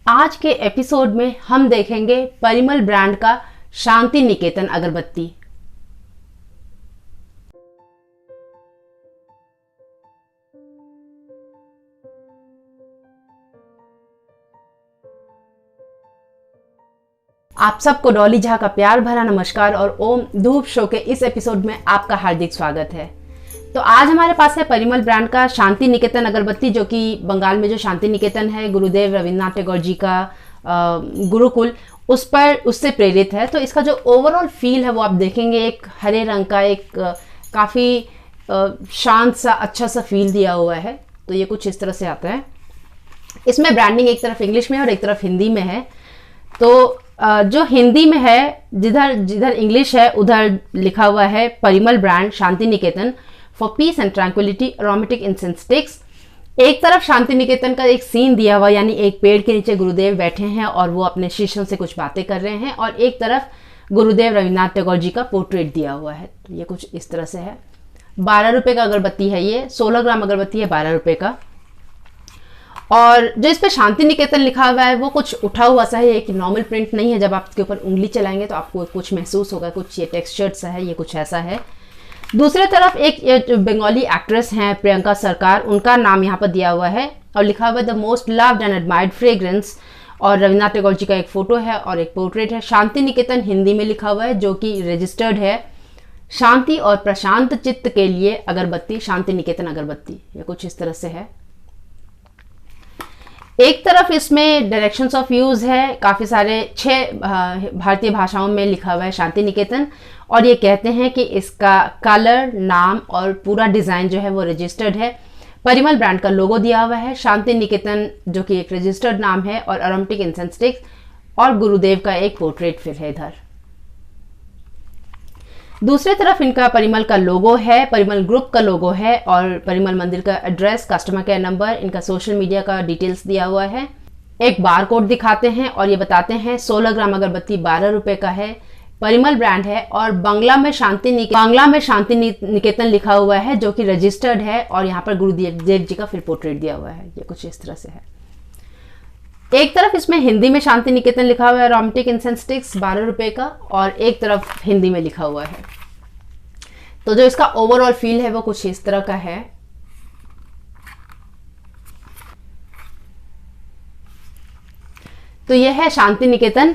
आज के एपिसोड में हम देखेंगे परिमल ब्रांड का शांति निकेतन अगरबत्ती। आप सबको डॉली झा का प्यार भरा नमस्कार और ओम धूप शो के इस एपिसोड में आपका हार्दिक स्वागत है। तो आज हमारे पास है परिमल ब्रांड का शांति निकेतन अगरबत्ती, जो कि बंगाल में जो शांति निकेतन है गुरुदेव रविन्द्रनाथ टैगोर जी का गुरुकुल उससे प्रेरित है। तो इसका जो ओवरऑल फील है वो आप देखेंगे, एक हरे रंग का एक काफ़ी शांत सा अच्छा सा फील दिया हुआ है। तो ये कुछ इस तरह से आता है। इसमें ब्रांडिंग एक तरफ इंग्लिश में है और एक तरफ हिंदी में है। तो जो हिंदी में है, जिधर जिधर इंग्लिश है उधर लिखा हुआ है Parimal brand Shanti Niketan for piece and tranquillity aromatic incense sticks. एक तरफ शांति निकेतन का एक सीन दिया हुआ, यानी एक पेड़ के नीचे गुरुदेव बैठे हैं और वो अपने शिष्यों से कुछ बातें कर रहे हैं, और एक तरफ गुरुदेव रविन्द्रनाथ टैगोर जी का पोर्ट्रेट दिया हुआ है। तो ये कुछ इस तरह से है। 12 रुपये का अगरबत्ती है ये, 16 ग्राम अगरबत्ती है 12 रुपये का। और जो इस पे शांति निकेतन लिखा हुआ है वो कुछ उठा हुआ सा है, एक नॉर्मल प्रिंट नहीं है। जब आप इसके ऊपर उंगली चलाएंगे तो आपको कुछ महसूस होगा, कुछ ये टेक्सचर्ड सा है, ये कुछ ऐसा है। दूसरे तरफ एक बंगाली एक्ट्रेस हैं प्रियंका सरकार, उनका नाम यहाँ पर दिया हुआ है और लिखा हुआ है the most loved and admired fragrance, और रविन्द्रनाथ टैगोर जी का एक फोटो है और एक पोर्ट्रेट है। शांति निकेतन हिंदी में लिखा हुआ है, जो कि रजिस्टर्ड है शांति और प्रशांत चित्त के लिए अगरबत्ती, शांति निकेतन अगरबत्ती। ये कुछ इस तरह से है। एक तरफ इसमें डायरेक्शंस ऑफ यूज है, काफ़ी सारे 6 भारतीय भाषाओं में लिखा हुआ है शांति निकेतन, और ये कहते हैं कि इसका कलर, नाम और पूरा डिज़ाइन जो है वो रजिस्टर्ड है। परिमल ब्रांड का लोगो दिया हुआ है, शांति निकेतन जो कि एक रजिस्टर्ड नाम है, और एरोमेटिक इंसेंस स्टिक्स, और गुरुदेव का एक पोर्ट्रेट फिर है इधर। दूसरे तरफ इनका परिमल का लोगो है, परिमल ग्रुप का लोगो है, और परिमल मंदिर का एड्रेस, कस्टमर केयर नंबर, इनका सोशल मीडिया का डिटेल्स दिया हुआ है। एक बार कोड दिखाते हैं और ये बताते हैं 16 ग्राम अगरबत्ती 12 रुपये का है, परिमल ब्रांड है, और बांग्ला में शांति निकेतन लिखा हुआ है, जो कि रजिस्टर्ड है, और यहाँ पर गुरुदेव जी का फिर पोर्ट्रेट दिया हुआ है। ये कुछ इस तरह से है। एक तरफ इसमें हिंदी में शांति निकेतन लिखा हुआ है एरोमेटिक इंसेंस स्टिक्स 12 रुपये का, और एक तरफ हिंदी में लिखा हुआ है। तो जो इसका ओवरऑल फील है वो कुछ इस तरह का है। तो यह है शांति निकेतन।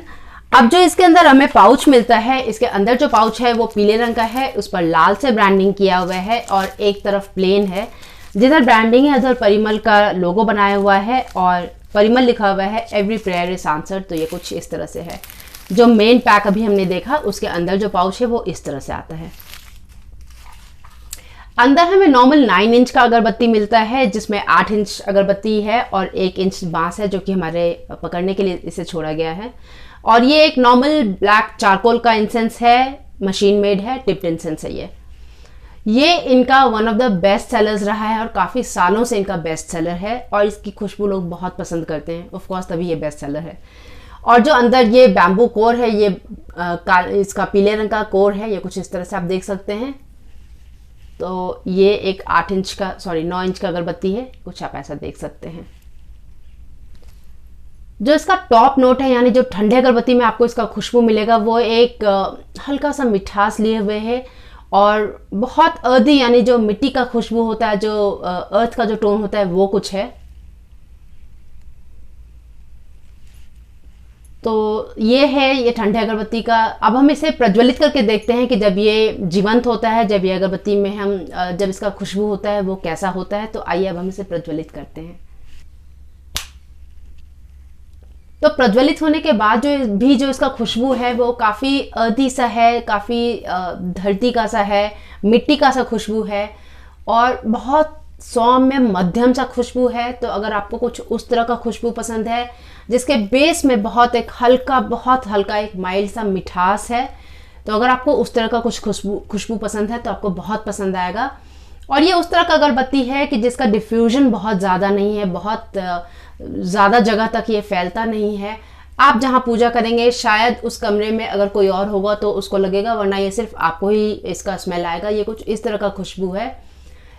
अब जो इसके अंदर हमें पाउच मिलता है, इसके अंदर जो पाउच है वो पीले रंग का है, उस पर लाल से ब्रांडिंग किया हुआ है, और एक तरफ प्लेन है। जिधर ब्रांडिंग है उधर परिमल का लोगो बनाया हुआ है और परिमल लिखा हुआ है एवरी प्रेयर इज आंसर्ड। तो ये कुछ इस तरह से है। जो मेन पैक अभी हमने देखा उसके अंदर जो पाउच है वो इस तरह से आता है। अंदर हमें नॉर्मल 9 इंच का अगरबत्ती मिलता है, जिसमें 8 इंच अगरबत्ती है और 1 इंच बांस है, जो कि हमारे पकड़ने के लिए इसे छोड़ा गया है। और ये एक नॉर्मल ब्लैक चारकोल का इंसेंस है, मशीन मेड है, टिप्ड इंसेंस है। ये इनका one of the best sellers रहा है और काफ़ी सालों से इनका बेस्ट सेलर है, और इसकी खुशबू लोग बहुत पसंद करते हैं। ऑफ कोर्स तभी ये बेस्ट सेलर है। और जो अंदर ये बैम्बू कोर है, ये इसका पीले रंग का कोर है, ये कुछ इस तरह से आप देख सकते हैं। तो ये एक 9 इंच का अगरबत्ती है, कुछ आप ऐसा देख सकते हैं। जो इसका टॉप नोट है, यानी जो ठंडे अगरबत्ती में आपको इसका खुशबू मिलेगा, वो एक हल्का सा मिठास लिए हुए है और बहुत अर्दी, यानी जो मिट्टी का खुशबू होता है, जो अर्थ का जो टोन होता है वो कुछ है। तो ये है ये ठंडे अगरबत्ती का। अब हम इसे प्रज्वलित करके देखते हैं कि जब ये जीवंत होता है, जब ये अगरबत्ती में हम जब इसका खुशबू होता है वो कैसा होता है। तो आइए अब हम इसे प्रज्वलित करते हैं। तो प्रज्वलित होने के बाद जो इसका खुशबू है वो काफ़ी अर्दी सा है, काफ़ी धरती का सा है, मिट्टी का सा खुशबू है, और बहुत सौम्य मध्यम सा खुशबू है। तो अगर आपको कुछ उस तरह का खुशबू पसंद है, जिसके बेस में बहुत हल्का एक माइल्ड सा मिठास है, तो अगर आपको उस तरह का कुछ खुशबू पसंद है तो आपको बहुत पसंद आएगा। और ये उस तरह का अगरबत्ती है कि जिसका डिफ्यूजन बहुत ज़्यादा नहीं है, बहुत ज़्यादा जगह तक ये फैलता नहीं है। आप जहाँ पूजा करेंगे शायद उस कमरे में अगर कोई और होगा तो उसको लगेगा, वरना ये सिर्फ आपको ही इसका स्मेल आएगा। ये कुछ इस तरह का खुशबू है।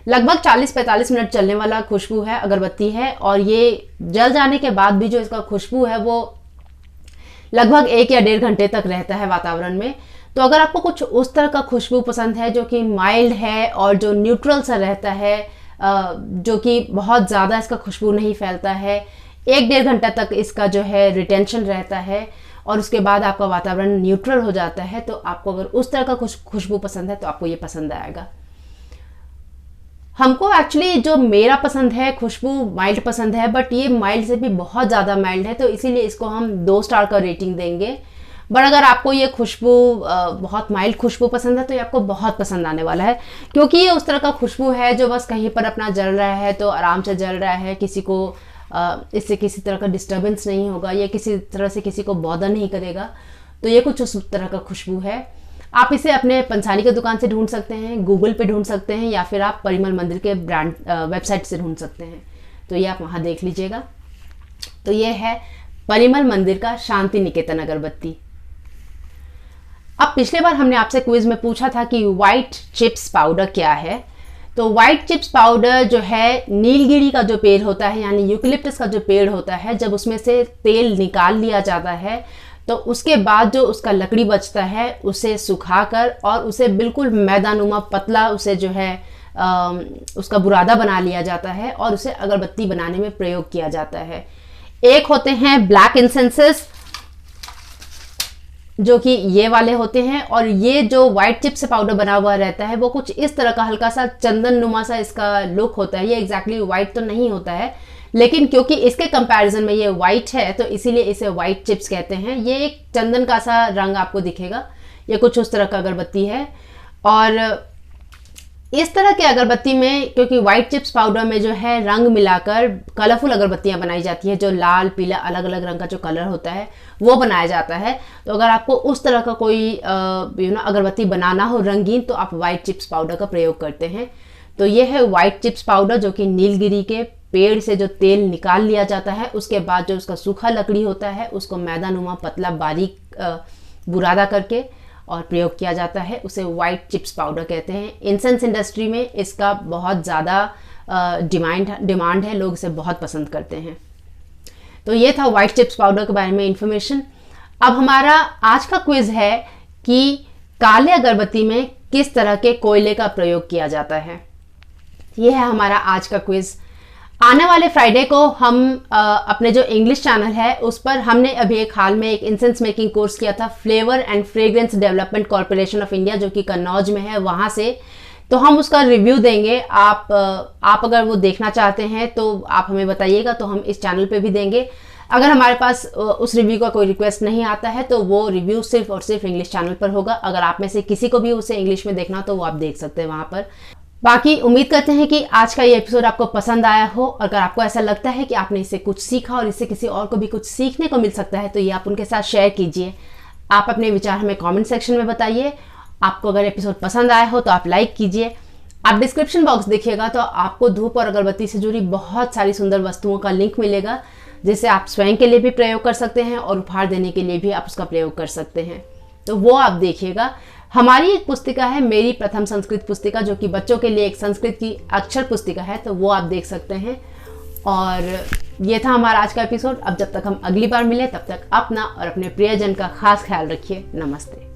लगभग 40-45 मिनट चलने वाला खुशबू है, अगरबत्ती है, और ये जल जाने के बाद भी जो इसका खुशबू है वो लगभग 1 या 1.5 घंटे तक रहता है वातावरण में। तो अगर आपको कुछ उस तरह का खुशबू पसंद है जो कि माइल्ड है और जो न्यूट्रल सा रहता है, जो कि बहुत ज़्यादा इसका खुशबू नहीं फैलता है, 1-1.5 घंटा तक इसका जो है रिटेंशन रहता है और उसके बाद आपका वातावरण न्यूट्रल हो जाता है, तो आपको अगर उस तरह का खुशबू पसंद है तो आपको ये पसंद आएगा। हमको एक्चुअली जो मेरा पसंद है खुशबू माइल्ड पसंद है, बट ये माइल्ड से भी बहुत ज़्यादा माइल्ड है, तो इसीलिए इसको हम 2 स्टार का रेटिंग देंगे। बट अगर आपको ये खुशबू बहुत माइल्ड खुशबू पसंद है तो ये आपको बहुत पसंद आने वाला है, क्योंकि ये उस तरह का खुशबू है जो बस कहीं पर अपना जल रहा है तो आराम से जल रहा है, किसी को इससे किसी तरह का डिस्टर्बेंस नहीं होगा, ये किसी तरह से किसी को बॉदर नहीं करेगा। तो ये कुछ उस तरह का खुशबू है। आप इसे अपने पंसारी की दुकान से ढूंढ सकते हैं, गूगल पे ढूंढ सकते हैं, या फिर आप परिमल मंदिर के ब्रांड वेबसाइट से ढूंढ सकते हैं, तो ये आप वहाँ देख लीजिएगा। तो ये है परिमल मंदिर का शांति निकेतन अगरबत्ती। अब पिछले बार हमने आपसे क्विज में पूछा था कि व्हाइट चिप्स पाउडर क्या है। तो व्हाइट चिप्स पाउडर जो है नीलगिरी का जो पेड़ होता है, यानी यूकलिप्टस का जो पेड़ होता है, जब उसमें से तेल निकाल लिया जाता है तो उसके बाद जो उसका लकड़ी बचता है उसे सुखाकर और उसे बिल्कुल मैदानुमा पतला उसे जो है उसका बुरादा बना लिया जाता है और उसे अगरबत्ती बनाने में प्रयोग किया जाता है। एक होते हैं ब्लैक इंसेंसेस जो कि ये वाले होते हैं, और ये जो व्हाइट चिप से पाउडर बना हुआ रहता है वो कुछ इस तरह का हल्का सा चंदन नुमा सा इसका लुक होता है। ये एग्जैक्टली व्हाइट तो नहीं होता है, लेकिन क्योंकि इसके कंपैरिजन में ये व्हाइट है तो इसीलिए इसे व्हाइट चिप्स कहते हैं। ये एक चंदन का सा रंग आपको दिखेगा। ये कुछ उस तरह का अगरबत्ती है, और इस तरह के अगरबत्ती में क्योंकि व्हाइट चिप्स पाउडर में जो है रंग मिलाकर कलरफुल अगरबत्तियां बनाई जाती है, जो लाल पीला अलग अलग रंग का जो कलर होता है वो बनाया जाता है। तो अगर आपको उस तरह का कोई अगरबत्ती बनाना हो रंगीन, तो आप व्हाइट चिप्स पाउडर का प्रयोग करते हैं। तो ये है व्हाइट चिप्स पाउडर जो कि नीलगिरी के पेड़ से जो तेल निकाल लिया जाता है, उसके बाद जो उसका सूखा लकड़ी होता है उसको मैदानुमा पतला बारीक बुरादा करके और प्रयोग किया जाता है, उसे व्हाइट चिप्स पाउडर कहते हैं। इंसेंस इंडस्ट्री में इसका बहुत ज़्यादा डिमांड है, लोग इसे बहुत पसंद करते हैं। तो ये था व्हाइट चिप्स पाउडर के बारे में इंफॉर्मेशन। अब हमारा आज का क्विज है कि काले अगरबत्ती में किस तरह के कोयले का प्रयोग किया जाता है। ये है हमारा आज का क्विज। आने वाले फ्राइडे को हम अपने जो इंग्लिश चैनल है उस पर हमने अभी एक हाल में एक इंसेंस मेकिंग कोर्स किया था flavour and fragrance development corporation of India, जो कि कन्नौज में है, वहाँ से। तो हम उसका रिव्यू देंगे। आप अगर वो देखना चाहते हैं तो आप हमें बताइएगा, तो हम इस चैनल पे भी देंगे। अगर हमारे पास उस रिव्यू का कोई रिक्वेस्ट नहीं आता है तो वो रिव्यू सिर्फ और सिर्फ इंग्लिश चैनल पर होगा। अगर आप में से किसी को भी उसे इंग्लिश में देखना तो वो आप देख सकते हैं वहाँ पर। बाकी उम्मीद करते हैं कि आज का ये एपिसोड आपको पसंद आया हो। अगर आपको ऐसा लगता है कि आपने इससे कुछ सीखा और इससे किसी और को भी कुछ सीखने को मिल सकता है तो ये आप उनके साथ शेयर कीजिए। आप अपने विचार हमें कमेंट सेक्शन में बताइए। आपको अगर एपिसोड पसंद आया हो तो आप लाइक कीजिए। आप डिस्क्रिप्शन बॉक्स देखिएगा तो आपको धूप और अगरबत्ती से जुड़ी बहुत सारी सुंदर वस्तुओं का लिंक मिलेगा, जिसे आप स्वयं के लिए भी प्रयोग कर सकते हैं और उपहार देने के लिए भी आप उसका प्रयोग कर सकते हैं। तो वो आप देखिएगा। हमारी एक पुस्तिका है मेरी प्रथम संस्कृत पुस्तिका, जो कि बच्चों के लिए एक संस्कृत की अक्षर पुस्तिका है, तो वो आप देख सकते हैं। और ये था हमारा आज का एपिसोड। अब जब तक हम अगली बार मिले तब तक अपना और अपने प्रियजन का खास ख्याल रखिए। नमस्ते।